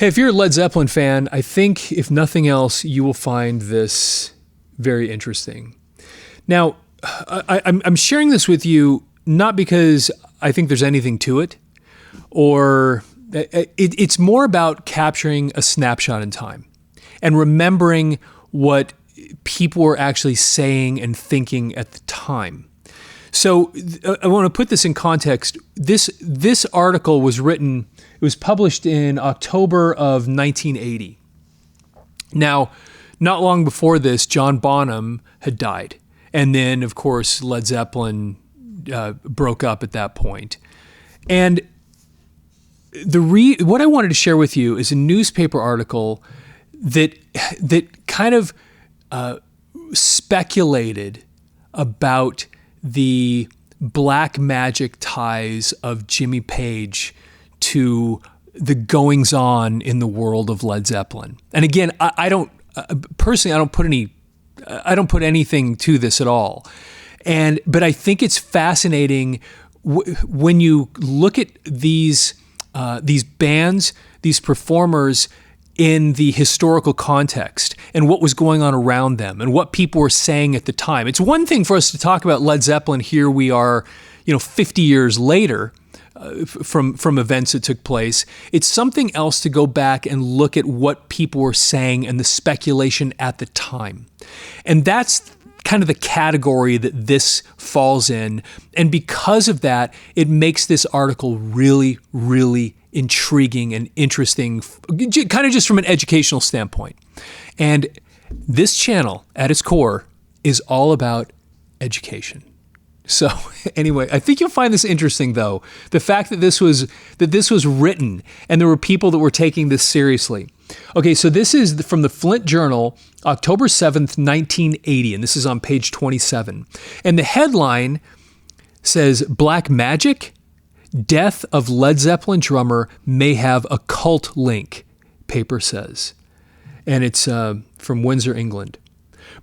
Hey, if you're a Led Zeppelin fan, I think if nothing else, you will find this very interesting. Now, I'm sharing this with you not because I think there's anything to it, or it's more about capturing a snapshot in time and remembering what people were actually saying and thinking at the time. So I want to put this in context. This article was written, it was published in October of 1980. Now, not long before this, John Bonham had died. And then, of course, Led Zeppelin broke up at that point. And what I wanted to share with you is a newspaper article that kind of speculated about the black magic ties of Jimmy Page to the goings on in the world of Led Zeppelin. And again, I don't put anything to this at all. But I think it's fascinating when you look at these bands, these performers in the historical context and what was going on around them and what people were saying at the time. It's one thing for us to talk about Led Zeppelin. Here we are, 50 years later from events that took place. It's something else to go back and look at what people were saying and the speculation at the time. And that's kind of the category that this falls in. And because of that, it makes this article really, really intriguing and interesting, kind of just from an educational standpoint. And this channel, at its core, is all about education. So anyway, I think you'll find this interesting, though. The fact that this was written and there were people that were taking this seriously. Okay, so this is from the Flint Journal, October 7th, 1980, and this is on page 27. And the headline says, "Black Magic? Death of Led Zeppelin drummer may have occult link," paper says. And it's from Windsor, England.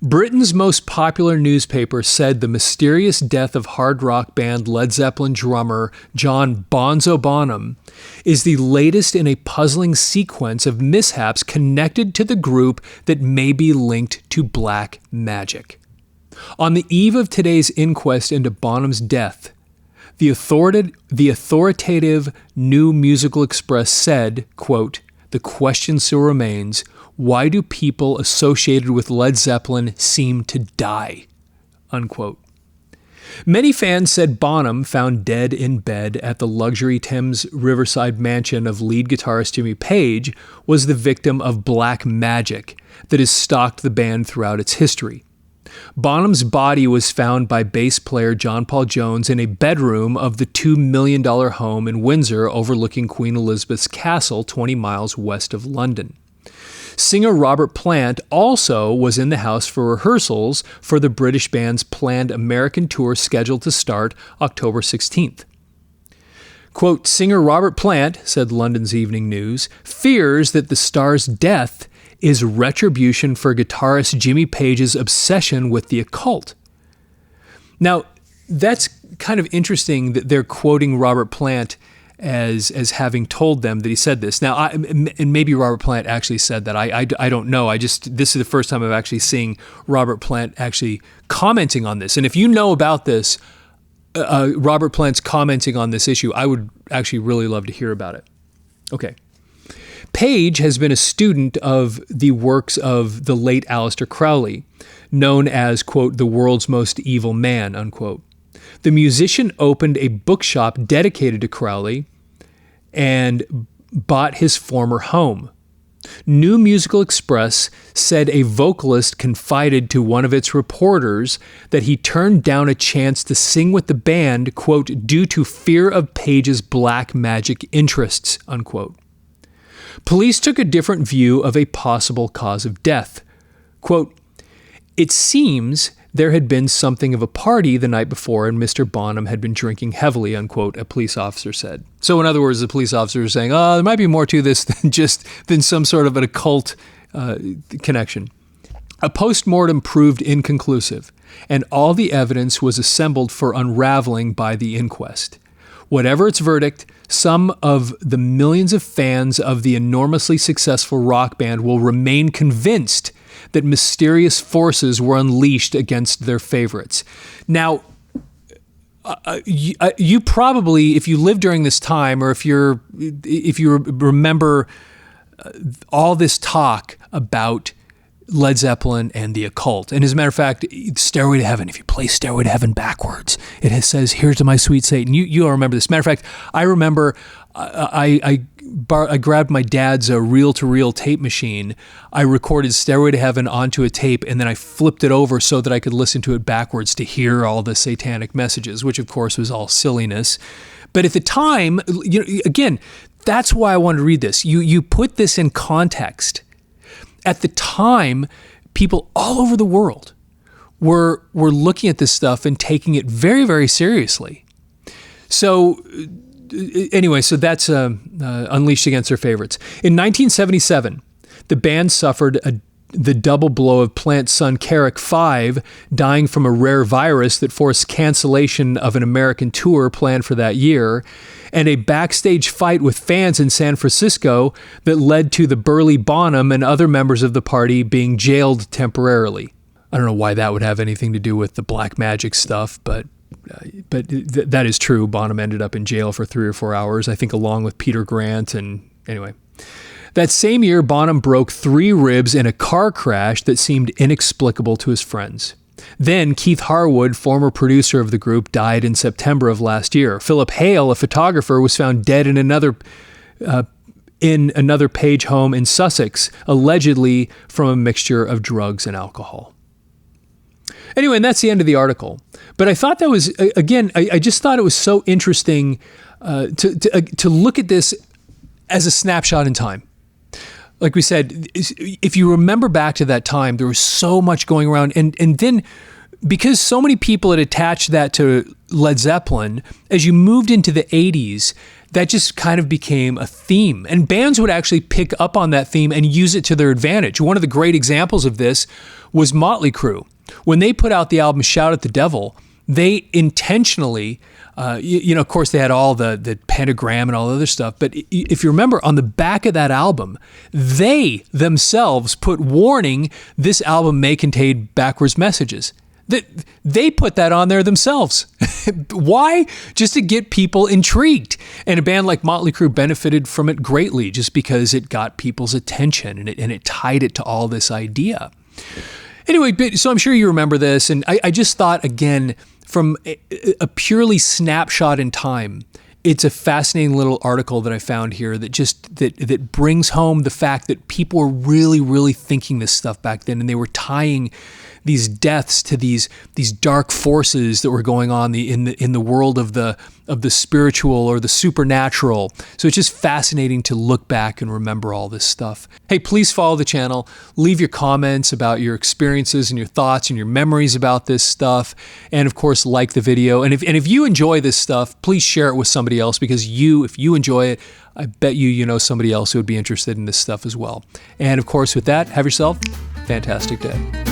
Britain's most popular newspaper said the mysterious death of hard rock band Led Zeppelin drummer John Bonham is the latest in a puzzling sequence of mishaps connected to the group that may be linked to black magic. On the eve of today's inquest into Bonham's death, the authoritative New Musical Express said, quote, "The question still remains, why do people associated with Led Zeppelin seem to die?" Unquote. Many fans said Bonham, found dead in bed at the luxury Thames Riverside mansion of lead guitarist Jimmy Page, was the victim of black magic that has stalked the band throughout its history. Bonham's body was found by bass player John Paul Jones in a bedroom of the $2 million home in Windsor overlooking Queen Elizabeth's Castle 20 miles west of London. Singer Robert Plant also was in the house for rehearsals for the British band's planned American tour scheduled to start October 16th. Quote, "Singer Robert Plant," said London's Evening News, "fears that the star's death is retribution for guitarist Jimmy Page's obsession with the occult." Now, that's kind of interesting that they're quoting Robert Plant as having told them that he said this. Now, and maybe Robert Plant actually said that. I don't know. This is the first time I've actually seen Robert Plant actually commenting on this. And if you know about this, Robert Plant's commenting on this issue, I would actually really love to hear about it. Okay. Page has been a student of the works of the late Aleister Crowley, known as, quote, "the world's most evil man," unquote. The musician opened a bookshop dedicated to Crowley and bought his former home. New Musical Express said a vocalist confided to one of its reporters that he turned down a chance to sing with the band, quote, "due to fear of Page's black magic interests," unquote. Police took a different view of a possible cause of death. Quote, "It seems there had been something of a party the night before and Mr. Bonham had been drinking heavily," unquote, a police officer said. So in other words, the police officer was saying, there might be more to this than some sort of an occult connection. A post-mortem proved inconclusive, and all the evidence was assembled for unraveling by the inquest. Whatever its verdict, some of the millions of fans of the enormously successful rock band will remain convinced that mysterious forces were unleashed against their favorites. Now, you probably, if you lived during this time, or if you remember all this talk about Led Zeppelin and the occult. And as a matter of fact, Stairway to Heaven, if you play Stairway to Heaven backwards, it says, "Here's to my sweet Satan." You all remember this. Matter of fact, I remember I grabbed my dad's reel-to-reel tape machine. I recorded Stairway to Heaven onto a tape, and then I flipped it over so that I could listen to it backwards to hear all the satanic messages, which of course was all silliness. But at the time, again, that's why I wanted to read this. You put this in context. At the time, people all over the world were looking at this stuff and taking it very, very seriously. So anyway, so that's Unleashed Against Their Favorites. In 1977, the band suffered the double blow of Plant's son Carrick 5 dying from a rare virus that forced cancellation of an American tour planned for that year, and a backstage fight with fans in San Francisco that led to the burly Bonham and other members of the party being jailed temporarily. I don't know why that would have anything to do with the black magic stuff, but that is true. Bonham ended up in jail for 3 or 4 hours, I think, along with Peter Grant. And anyway, that same year, Bonham broke 3 ribs in a car crash that seemed inexplicable to his friends. Then Keith Harwood, former producer of the group, died in September of last year. Philip Hale, a photographer, was found dead in another Page home in Sussex, allegedly from a mixture of drugs and alcohol. Anyway, and that's the end of the article. But I thought that was, again, I just thought it was so interesting to look at this as a snapshot in time. Like we said, if you remember back to that time, there was so much going around. And then because so many people had attached that to Led Zeppelin, as you moved into the 80s, that just kind of became a theme. And bands would actually pick up on that theme and use it to their advantage. One of the great examples of this was Motley Crue. When they put out the album Shout at the Devil, they intentionally, of course they had all the pentagram and all the other stuff, but if you remember, on the back of that album, they themselves put warning, this album may contain backwards messages. They put that on there themselves. Why? Just to get people intrigued. And a band like Motley Crue benefited from it greatly just because it got people's attention and it tied it to all this idea. Anyway, so I'm sure you remember this, and I just thought, again, from a purely snapshot in time, it's a fascinating little article that I found here that brings home the fact that people were really, really thinking this stuff back then, and they were tying these deaths to these dark forces that were going on in the world of the spiritual or the supernatural. So it's just fascinating to look back and remember all this stuff. Hey, please follow the channel. Leave your comments about your experiences and your thoughts and your memories about this stuff. And of course, like the video. And if you enjoy this stuff, please share it with somebody else, because if you enjoy it, I bet you know somebody else who would be interested in this stuff as well. And of course, with that, have yourself a fantastic day.